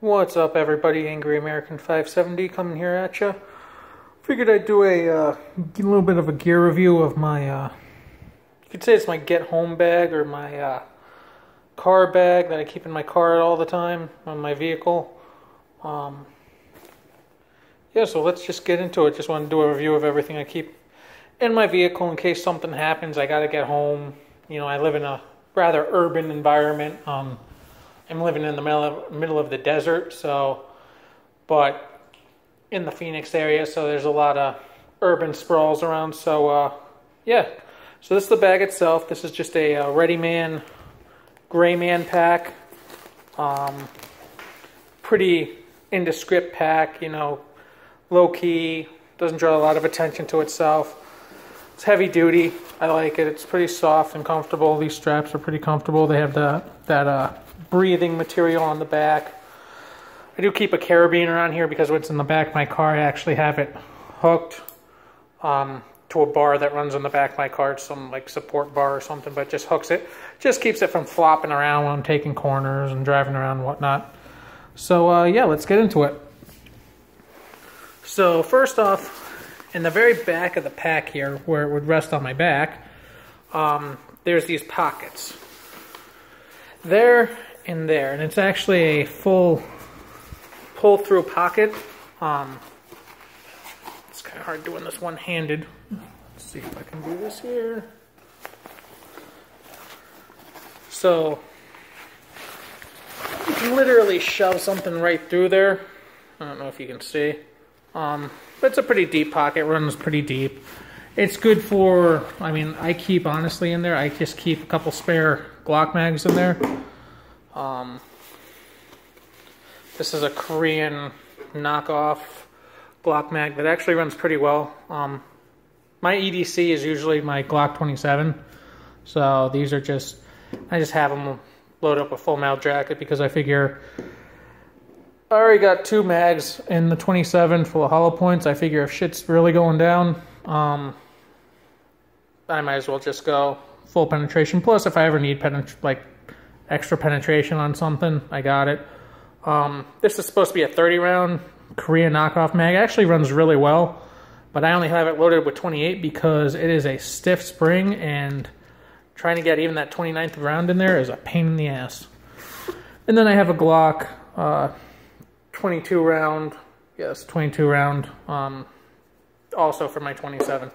What's up, everybody? Angry American 570 coming here at you. Figured I'd do a little bit of a gear review of my, you could say it's my get home bag or my car bag that I keep in my car all the time on my vehicle. Yeah, so let's just get into it. Just want to do a review of everything I keep in my vehicle in case something happens. I gotta get home. You know, I live in a rather urban environment. I'm living in the middle of the desert, but in the Phoenix area, so there's a lot of urban sprawls around. So, yeah. So this is the bag itself. This is just a Ready Man, Gray Man pack. Pretty indescript pack, you know, low key, doesn't draw a lot of attention to itself. It's heavy duty. I like it. It's pretty soft and comfortable. These straps are pretty comfortable. They have that breathing material on the back. I do keep a carabiner on here because when it's in the back of my car, I actually have it hooked to a bar that runs in the back of my car. It's some like support bar or something, but it just hooks it. Just keeps it from flopping around when I'm taking corners and driving around and whatnot. So yeah, let's get into it. So first off, in the very back of the pack here, where it would rest on my back, there's these pockets. There and there, and it's actually a full pull-through pocket. It's kind of hard doing this one-handed. Let's see if I can do this here. So, you can literally shove something right through there. I don't know if you can see. But it's a pretty deep pocket, runs pretty deep. It's good for, I mean, I keep, honestly, in there, I just keep a couple spare Glock mags in there. This is a Korean knockoff Glock mag that actually runs pretty well. My EDC is usually my Glock 27. So these are just, I just have them load up a full mount jacket because I figure I already got 2 mags in the 27 full of hollow points. I figure if shit's really going down, I might as well just go full penetration. Plus, if I ever need extra penetration on something, I got it. This is supposed to be a 30 round Korean knockoff mag. It actually runs really well, but I only have it loaded with 28 because it is a stiff spring, and trying to get even that 29th round in there is a pain in the ass. And then I have a Glock 22 round, yes, 22 round, also for my 27.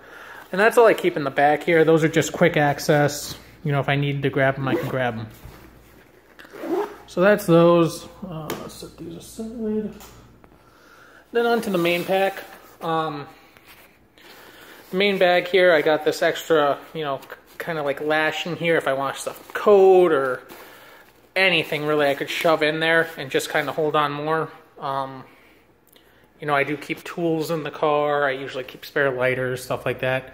And that's all I keep in the back here. Those are just quick access. You know, if I need to grab them, I can grab them. So that's those. Let's set these aside. Then onto the main pack. The main bag here, I got this extra, you know, kind of like lashing here if I want stuff coat or anything really I could shove in there and just kind of hold on more. You know, I do keep tools in the car. I usually keep spare lighters, stuff like that.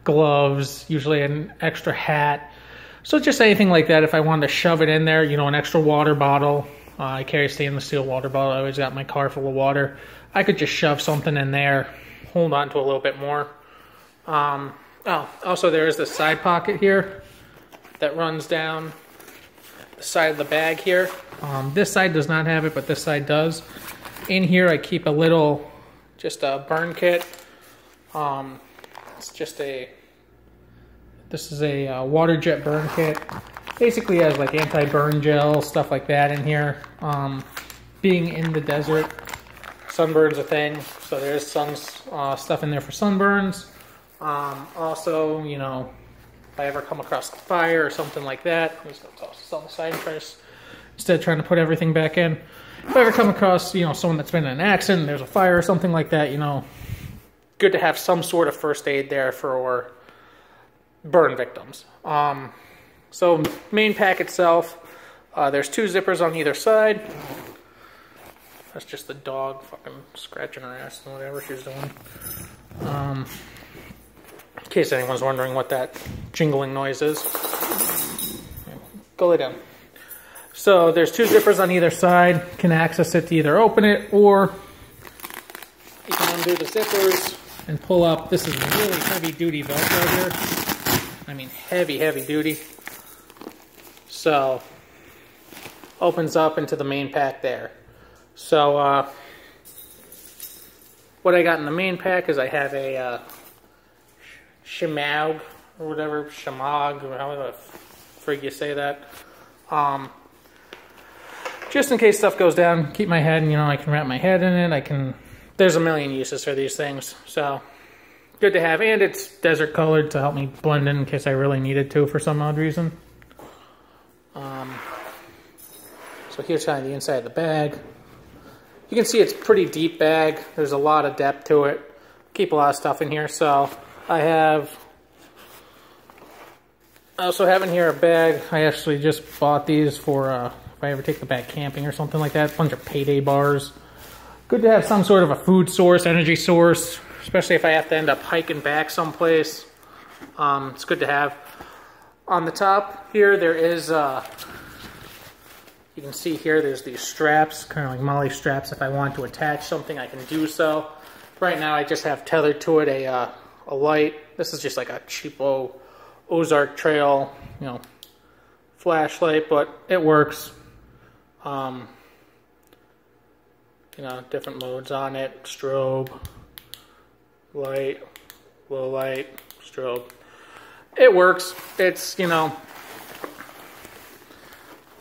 Gloves, usually an extra hat. So just anything like that if I wanted to shove it in there. You know, an extra water bottle. I carry a stainless steel water bottle. I always got my car full of water. I could just shove something in there, hold on to a little bit more. Oh, also there is this side pocket here that runs down the side of the bag here. This side does not have it, but this side does. In here I keep a little, just a burn kit. It's just this is a water jet burn kit. Basically has like anti-burn gel, stuff like that in here. Being in the desert, sunburn's a thing, so there's some stuff in there for sunburns. Also, you know, if I ever come across fire or something like that, I'm just gonna toss this on the side first, instead of trying to put everything back in. If I ever come across, you know, someone that's been in an accident, there's a fire or something like that, you know, good to have some sort of first aid there for burn victims. So main pack itself, there's 2 zippers on either side. That's just the dog fucking scratching her ass and whatever she's doing. In case anyone's wondering what that jingling noise is. Go lay down. So there's 2 zippers on either side. Can access it to either open it or you can undo the zippers and pull up. This is really heavy duty Velcro here. I mean heavy duty. So opens up into the main pack there. So what I got in the main pack is I have a Shimag or whatever, Shimag, or however the frig you say that. Just in case stuff goes down, keep my head, you know, I can wrap my head in it. There's a million uses for these things. So good to have, and it's desert colored to help me blend in case I really needed to for some odd reason. So here's kind of the inside of the bag. You can see it's a pretty deep bag. There's a lot of depth to it. Keep a lot of stuff in here. So I also have in here a bag. I actually just bought these for if I ever take the bag camping or something like that. A bunch of payday bars. Good to have some sort of a food source, energy source, especially if I have to end up hiking back someplace. It's good to have. On the top here, there is, you can see here, there's these straps, kind of like Molly straps. If I want to attach something, I can do so. Right now, I just have tethered to it a light. This is just like a cheapo Ozark Trail, you know, flashlight, but it works. You know, different modes on it: strobe, light, low light, strobe. It works. It's, you know,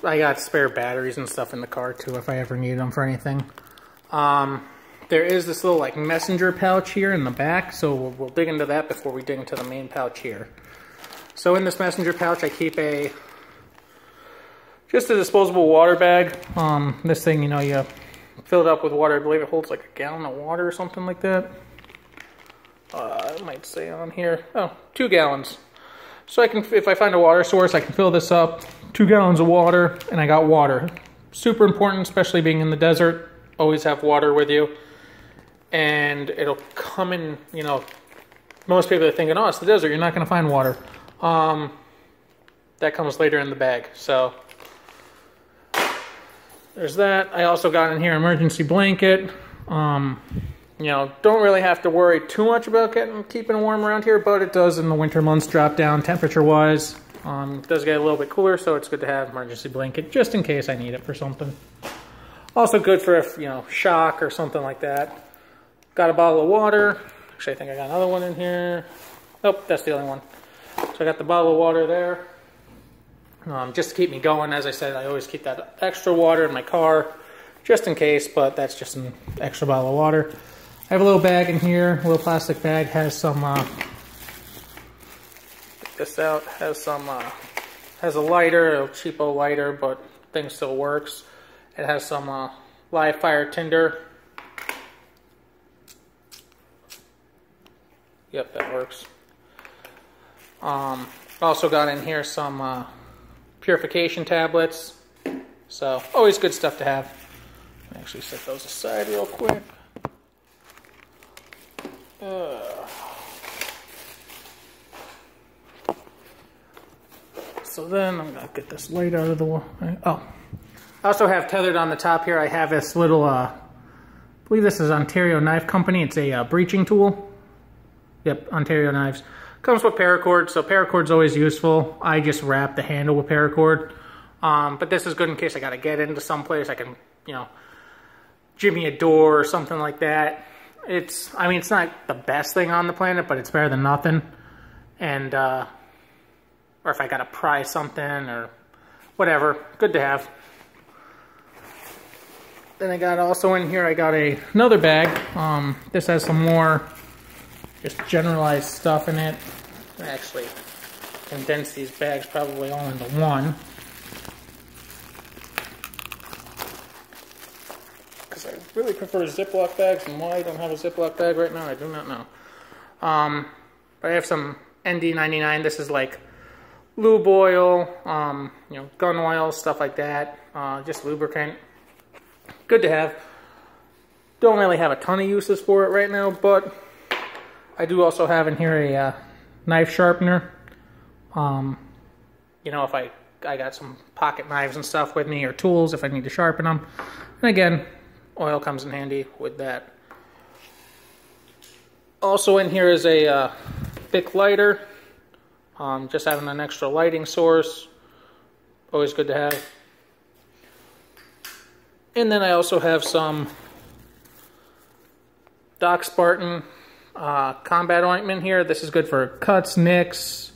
I got spare batteries and stuff in the car too if I ever need them for anything. There is this little like messenger pouch here in the back, so we'll dig into that before we dig into the main pouch here. So in this messenger pouch, I keep just a disposable water bag. This thing, you know, you fill it up with water. I believe it holds like a gallon of water or something like that. It might say on here, 2 gallons. So I can, if I find a water source, I can fill this up, 2 gallons of water, and I got water. Super important, especially being in the desert. Always have water with you. And it'll come in, you know, most people are thinking, oh, it's the desert, you're not going to find water. That comes later in the bag. So there's that. I also got in here an emergency blanket. You know, don't really have to worry too much about keeping it warm around here, but it does in the winter months drop down temperature-wise. It does get a little bit cooler, so it's good to have an emergency blanket just in case I need it for something. Also good for if, you know, shock or something like that. Got a bottle of water. Actually, I think I got another one in here. Nope, that's the only one. So I got the bottle of water there. Just to keep me going. As I said, I always keep that extra water in my car just in case, but that's just an extra bottle of water. I have a little bag in here, a little plastic bag, has some, get this out, has a lighter, a cheapo lighter, but thing still works. It has some live fire tinder. Yep, that works. Also got in here some purification tablets. So, always good stuff to have. Actually set those aside real quick. So then I'm gonna get this light out of the way. Oh, I also have tethered on the top here. I have this little, I believe this is Ontario Knife Company. It's a breaching tool. Yep, Ontario Knives. Comes with paracord, so paracord's always useful. I just wrap the handle with paracord. But this is good in case I gotta get into someplace. I can, you know, jimmy a door or something like that. I mean, it's not the best thing on the planet, but it's better than nothing. And, or if I gotta pry something or whatever, good to have. Then I got also in here, I got another bag. This has some more just generalized stuff in it. I actually condensed these bags probably all into one. Because I really prefer Ziploc bags, and why I don't have a Ziploc bag right now, I do not know. But I have some ND99. This is like lube oil, you know, gun oil, stuff like that. Just lubricant. Good to have. Don't really have a ton of uses for it right now, but I do also have in here a knife sharpener. You know, if I got some pocket knives and stuff with me, or tools if I need to sharpen them. And again, oil comes in handy with that. Also in here is a Bic lighter. Just having an extra lighting source. Always good to have. And then I also have some Doc Spartan combat ointment here. This is good for cuts, nicks,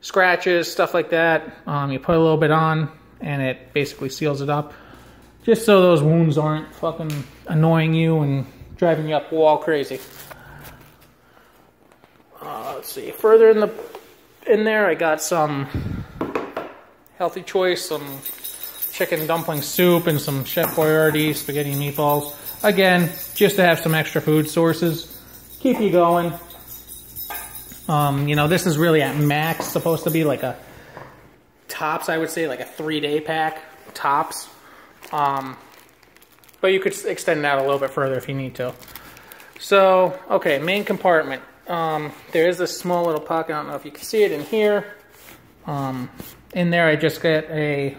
scratches, stuff like that. You put a little bit on and it basically seals it up. Just so those wounds aren't fucking annoying you and driving you up wall crazy. Let's see. Further in there, I got some Healthy Choice, some chicken dumpling soup, and some Chef Boyardee spaghetti and meatballs. Again, just to have some extra food sources. Keep you going. You know, this is really at max supposed to be like a tops, I would say, like a 3-day pack, tops. But you could extend it out a little bit further if you need to. So, okay, main compartment. There is this small little pocket, I don't know if you can see it in here. In there I just get a,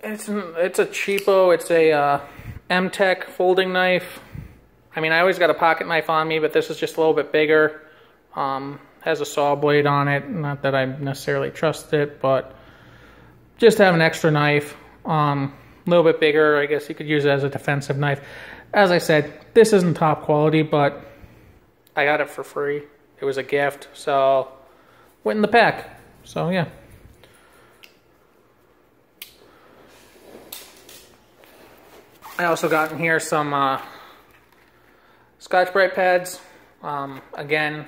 it's a cheapo, it's a M-Tech folding knife. I mean, I always got a pocket knife on me, but this is just a little bit bigger. Has a saw blade on it, not that I necessarily trust it, but just to have an extra knife. A little bit bigger, I guess you could use it as a defensive knife. As I said, this isn't top quality, but I got it for free. It was a gift, so went in the pack. So yeah. I also got in here some Scotch-Brite pads. Again,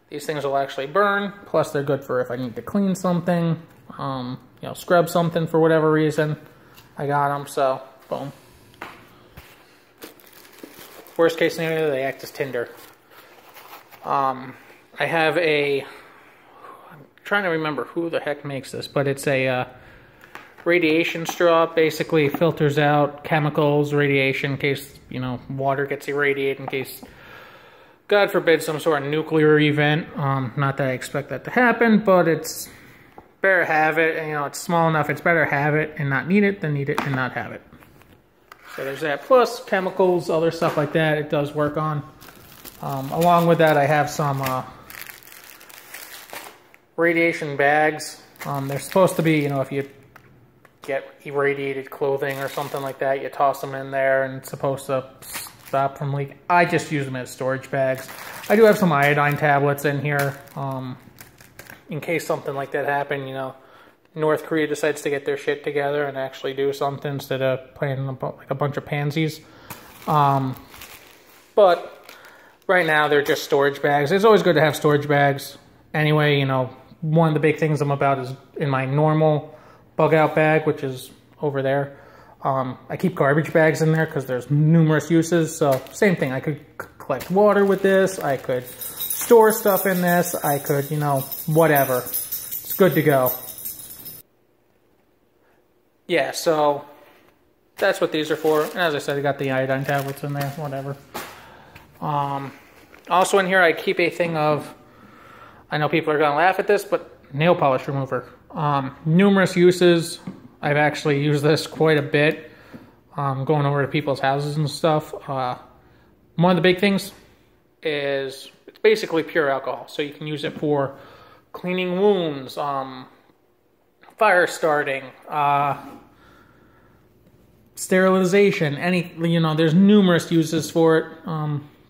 these things will actually burn. Plus, they're good for if I need to clean something, you know, scrub something for whatever reason. I got them, so boom. Worst case scenario, they act as tinder. I have a, I'm trying to remember who the heck makes this, but it's a radiation straw. Basically filters out chemicals, radiation, in case, you know, water gets irradiated, in case, God forbid, some sort of nuclear event. Not that I expect that to happen, but it's better to have it, and, you know, it's small enough, it's better to have it and not need it than need it and not have it. So there's that. Plus chemicals, other stuff like that, it does work on. Along with that, I have some radiation bags. They're supposed to be, you know, if you get irradiated clothing or something like that, you toss them in there and it's supposed to stop from leaking. I just use them as storage bags. I do have some iodine tablets in here, in case something like that happened, you know. North Korea decides to get their shit together and actually do something instead of playing like a bunch of pansies. But right now they're just storage bags. It's always good to have storage bags. Anyway, you know, one of the big things I'm about is in my normal bug out bag, which is over there. I keep garbage bags in there because there's numerous uses. So same thing, I could collect water with this. I could store stuff in this. I could, you know, whatever. It's good to go. Yeah, so that's what these are for. And as I said, I got the iodine tablets in there, whatever. Also in here, I keep a thing of, I know people are going to laugh at this, but nail polish remover. Numerous uses. I've actually used this quite a bit, going over to people's houses and stuff. One of the big things is it's basically pure alcohol. So you can use it for cleaning wounds, fire starting, sterilization, any, you know, there's numerous uses for it.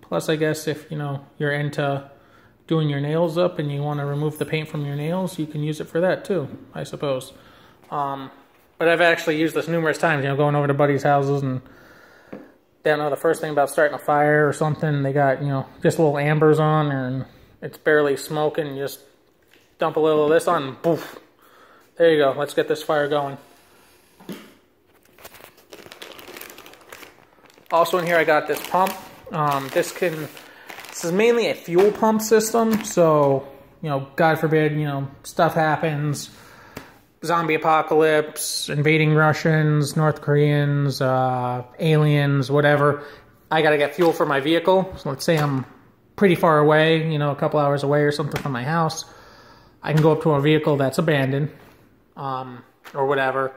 Plus, I guess if, you know, you're into doing your nails up and you want to remove the paint from your nails, you can use it for that too, I suppose. But I've actually used this numerous times, you know, going over to buddies' houses and they don't know the first thing about starting a fire or something. They got, you know, just little ambers on and it's barely smoking. You just dump a little of this on and poof. There you go. Let's get this fire going. Also in here I got this pump. This is mainly a fuel pump system. So, you know, God forbid, you know, stuff happens. Zombie apocalypse, invading Russians, North Koreans, aliens, whatever. I gotta get fuel for my vehicle. So let's say I'm pretty far away, you know, a couple hours away or something from my house. I can go up to a vehicle that's abandoned, or whatever.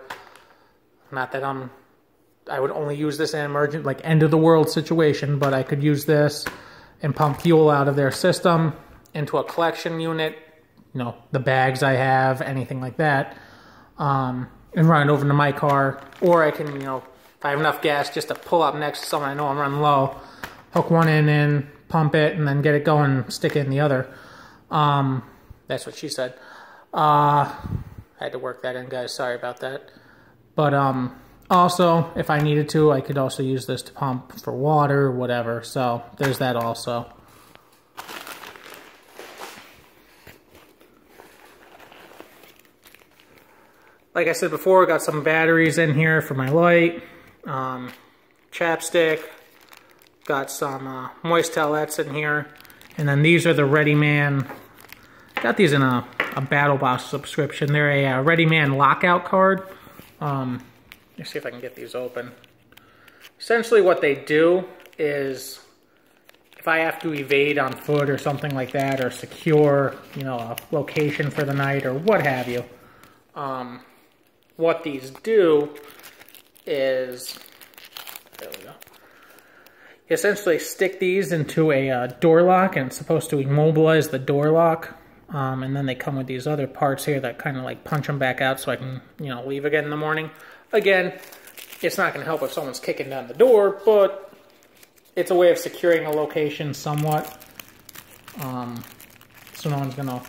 Not that I would only use this in an emergent, like end of the world situation, but I could use this and pump fuel out of their system into a collection unit, you know, the bags I have, anything like that. and run it over to my car, or I can, you know, if I have enough gas just to pull up next to someone I know I'm running low, hook one end in, pump it, and then get it going and stick it in the other. That's what she said. Had to work that in, guys. Sorry about that. But also, if I needed to, I could also use this to pump for water or whatever. So there's that also. Like I said before, I got some batteries in here for my light, chapstick, got some moist towelettes in here, and then these are the Readyman. Got these in a Battle Box subscription. They're a Readyman lockout card. Let's see if I can get these open. Essentially what they do is, if I have to evade on foot or something like that, or secure, you know, a location for the night or what have you, what these do is, there we go. You essentially stick these into a door lock, and it's supposed to immobilize the door lock. And then they come with these other parts here that kind of like punch them back out so I can, you know, leave again in the morning. Again, it's not going to help if someone's kicking down the door, but it's a way of securing a location somewhat. So no one's going to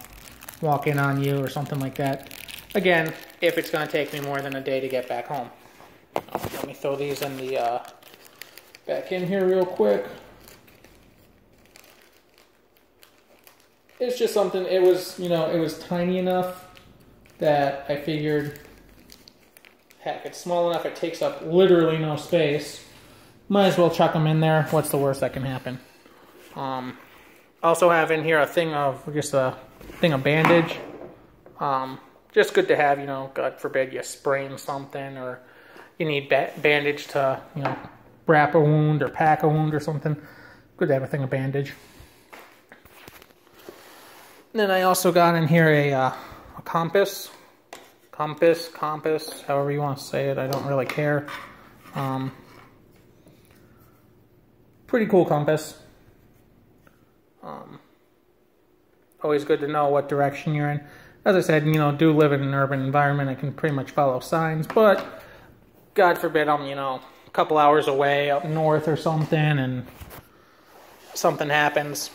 walk in on you or something like that. Again, if it's going to take me more than a day to get back home. Let me throw these in the back in here real quick. It's just something, it was, you know, it was tiny enough that I figured, heck, it's small enough, it takes up literally no space. Might as well chuck them in there. What's the worst that can happen? Also have in here a thing of bandage. Just good to have, you know, God forbid you sprain something, or you need bandage to, you know, wrap a wound or pack a wound or something. Good to have a thing of bandage. And then I also got in here a compass, however you want to say it. I don't really care. Pretty cool compass. Always good to know what direction you're in. As I said, you know, do live in an urban environment. I can pretty much follow signs, but God forbid I'm, you know, a couple hours away up north or something and something happens.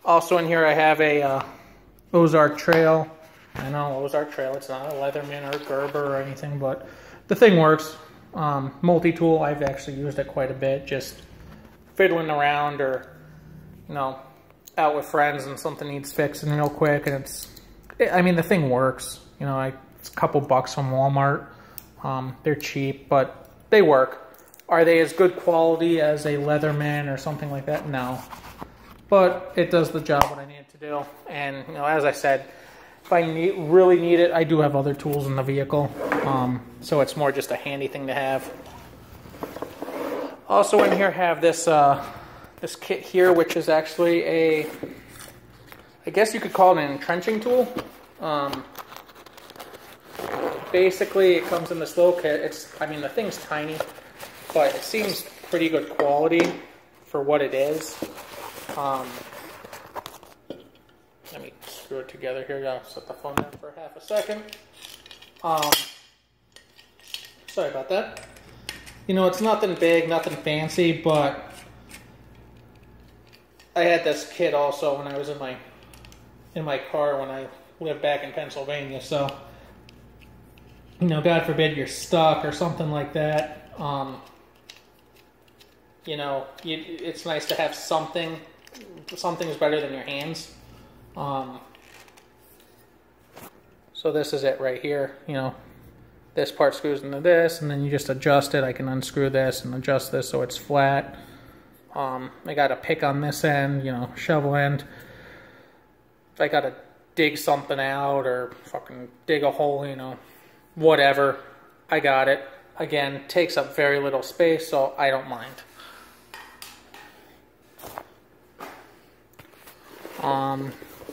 Also in here I have a Ozark Trail. I know, Ozark Trail, it's not a Leatherman or Gerber or anything, but the thing works. Multi-tool, I've actually used it quite a bit, just fiddling around or, you know, out with friends and something needs fixing real quick, and I mean, the thing works. You know, it's a couple bucks from Walmart. They're cheap, but they work. Are they as good quality as a Leatherman or something like that? No. But it does the job what I need it to do. And, you know, as I said, if I really need it, I do have other tools in the vehicle. So it's more just a handy thing to have. Also in here I have this this kit here, which is actually I guess you could call it an entrenching tool. Basically, it comes in this little kit. I mean, the thing's tiny, but it seems pretty good quality for what it is. Let me screw it together here. I'll set the phone down for half a second. Sorry about that. You know, it's nothing big, nothing fancy, but I had this kit also when I was in my car when I lived back in Pennsylvania. So, you know, God forbid you're stuck or something like that. You know, it's nice to have something. Something's better than your hands. So this is it right here. You know, this part screws into this, and then you just adjust it. I can unscrew this and adjust this so it's flat. I got a pick on this end, you know, shovel end. If I gotta dig something out or fucking dig a hole, you know, whatever, I got it. Again, takes up very little space, so I don't mind.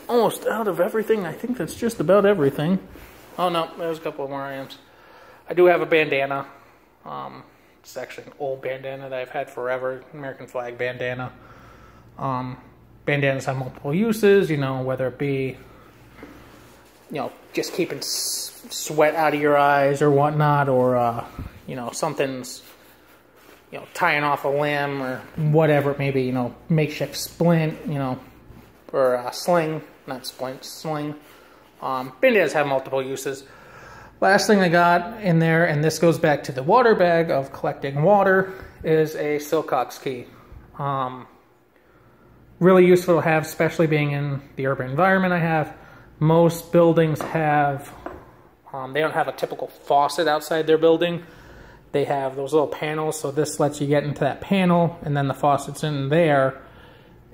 Almost out of everything. I think that's just about everything. Oh no, there's a couple more items. I do have a bandana. It's actually an old bandana that I've had forever. American flag bandana. Bandanas have multiple uses, you know, whether it be you know, just keeping sweat out of your eyes or whatnot, or, you know, something's, you know, tying off a limb or whatever it may be, you know, makeshift splint, you know, or a sling, not splint, sling. Band-Aids have multiple uses. Last thing I got in there, and this goes back to the water bag of collecting water, is a Silcox key. Really useful to have, especially being in the urban environment I have. Most buildings have, they don't have a typical faucet outside their building. They have those little panels, so this lets you get into that panel, and then the faucet's in there,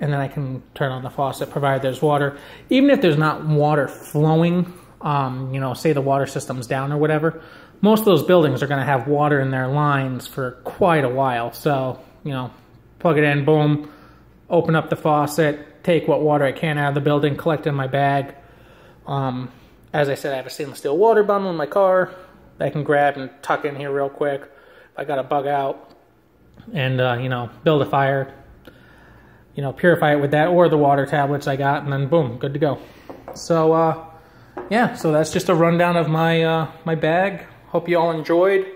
and then I can turn on the faucet, provided there's water. Even if there's not water flowing, you know, say the water system's down or whatever, most of those buildings are going to have water in their lines for quite a while. So, you know, plug it in, boom, open up the faucet, take what water I can out of the building, collect it in my bag. As I said, I have a stainless steel water bottle in my car that I can grab and tuck in here real quick if I got to bug out, and, you know, build a fire, you know, purify it with that, or the water tablets I got, and then boom, good to go. So, yeah, so that's just a rundown of my my bag. Hope you all enjoyed.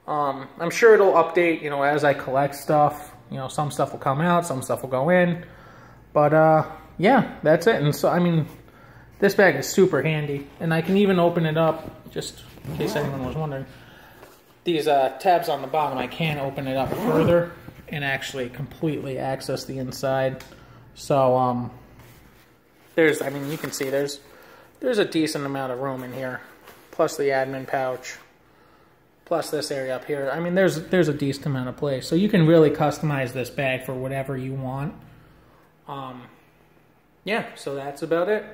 I'm sure it'll update, you know, as I collect stuff. You know, some stuff will come out, some stuff will go in. But, yeah, that's it. And so, I mean, this bag is super handy. And I can even open it up, just in case anyone was wondering. These tabs on the bottom, I can open it up further and actually completely access the inside. So, there's, I mean, you can see there's a decent amount of room in here, plus the admin pouch, plus this area up here. I mean, there's a decent amount of place, so you can really customize this bag for whatever you want. Yeah, so that's about it.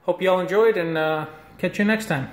Hope you all enjoyed, and catch you next time.